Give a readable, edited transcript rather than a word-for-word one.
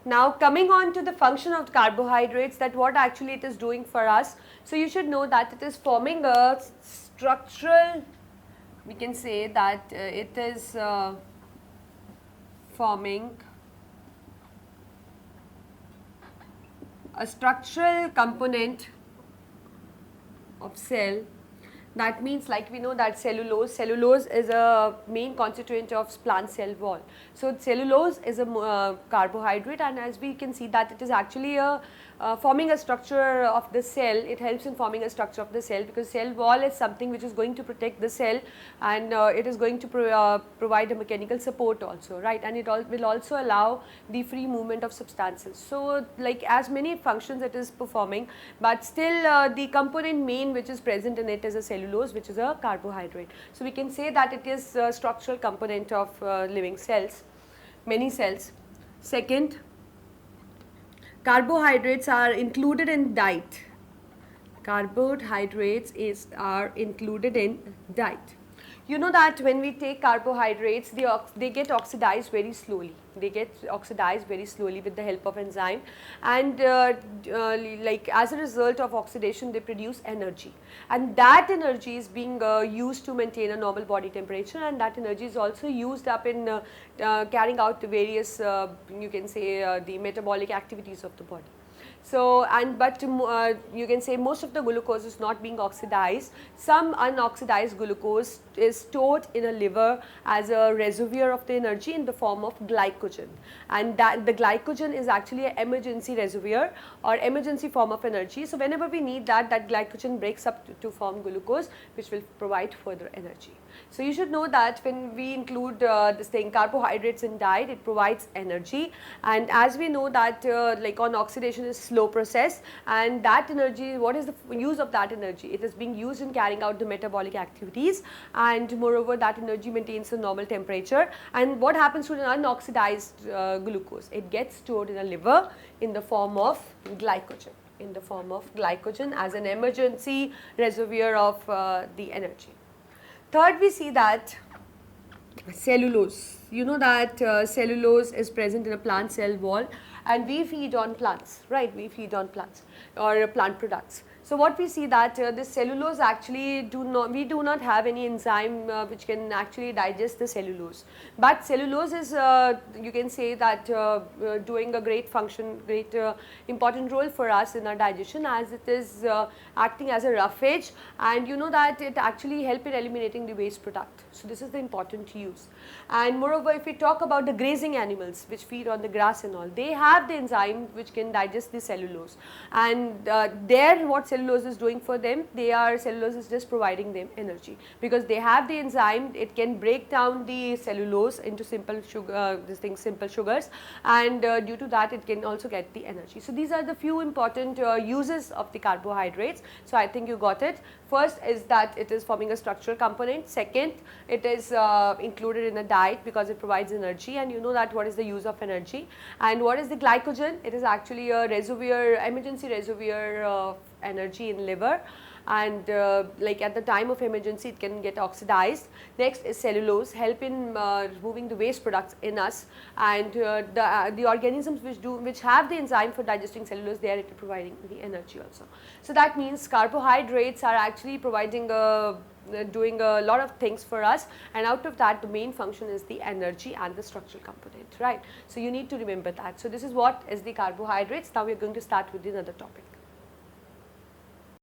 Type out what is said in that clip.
Now coming on to the function of carbohydrates, that what actually it is doing for us. So you should know that it is forming a structural, we can say that it is forming a structural component of cell. That means, like we know that cellulose is a main constituent of plant cell wall. So cellulose is a carbohydrate, and as we can see that it is actually a forming a structure of the cell. It helps in forming a structure of the cell, because cell wall is something which is going to protect the cell, and it is going to provide a mechanical support also, right, and it will also allow the free movement of substances. So like as many functions it is performing, but still the component main which is present in it is a cellulose, which is a carbohydrate. So we can say that it is a structural component of living cells, many cells. Second, carbohydrates are included in diet. Carbohydrates are included in diet. You know that when we take carbohydrates, they get oxidized very slowly. They get oxidized very slowly with the help of enzyme, and like as a result of oxidation, they produce energy, and that energy is being used to maintain a normal body temperature, and that energy is also used up in carrying out the various, you can say, the metabolic activities of the body. So, but you can say most of the glucose is not being oxidized. Some unoxidized glucose is stored in a liver as a reservoir of the energy in the form of glycogen, and that the glycogen is actually an emergency reservoir or emergency form of energy. So whenever we need that glycogen breaks up to form glucose, which will provide further energy. So you should know that when we include this thing carbohydrates in diet, it provides energy, and as we know that like on oxidation is slow process, and that energy, what is the use of that energy? It is being used in carrying out the metabolic activities, and moreover that energy maintains a normal temperature. And what happens to an unoxidized glucose? It gets stored in a liver in the form of glycogen, as an emergency reservoir of the energy. Third, we see that cellulose. You know that cellulose is present in a plant cell wall, and we feed on plants, right? We feed on plants or plant products. So what we see that this cellulose actually we do not have any enzyme which can actually digest the cellulose. But cellulose is you can say that doing a great function, great important role for us in our digestion, as it is acting as a roughage, and you know that it actually help in eliminating the waste product. So this is the important use. And moreover, if we talk about the grazing animals which feed on the grass and all, they have the enzyme which can digest the cellulose, and there what cellulose is doing for them, cellulose is just providing them energy, because they have the enzyme. It can break down the cellulose into simple sugar, simple sugars, and due to that it can also get the energy. So these are the few important uses of the carbohydrates. So I think you got it. First is that it is forming a structural component. Second, it is included in a diet because it provides energy, and you know that what is the use of energy. And what is the glycogen? It is actually a reservoir, emergency reservoir of energy in liver, and like at the time of emergency it can get oxidized. Next is cellulose, help in removing the waste products in us, and the organisms which have the enzyme for digesting cellulose, they are providing the energy also. So that means carbohydrates are actually providing doing a lot of things for us, and out of that the main function is the energy and the structural component, right? So you need to remember that. So this is what is the carbohydrates. Now we are going to start with another topic.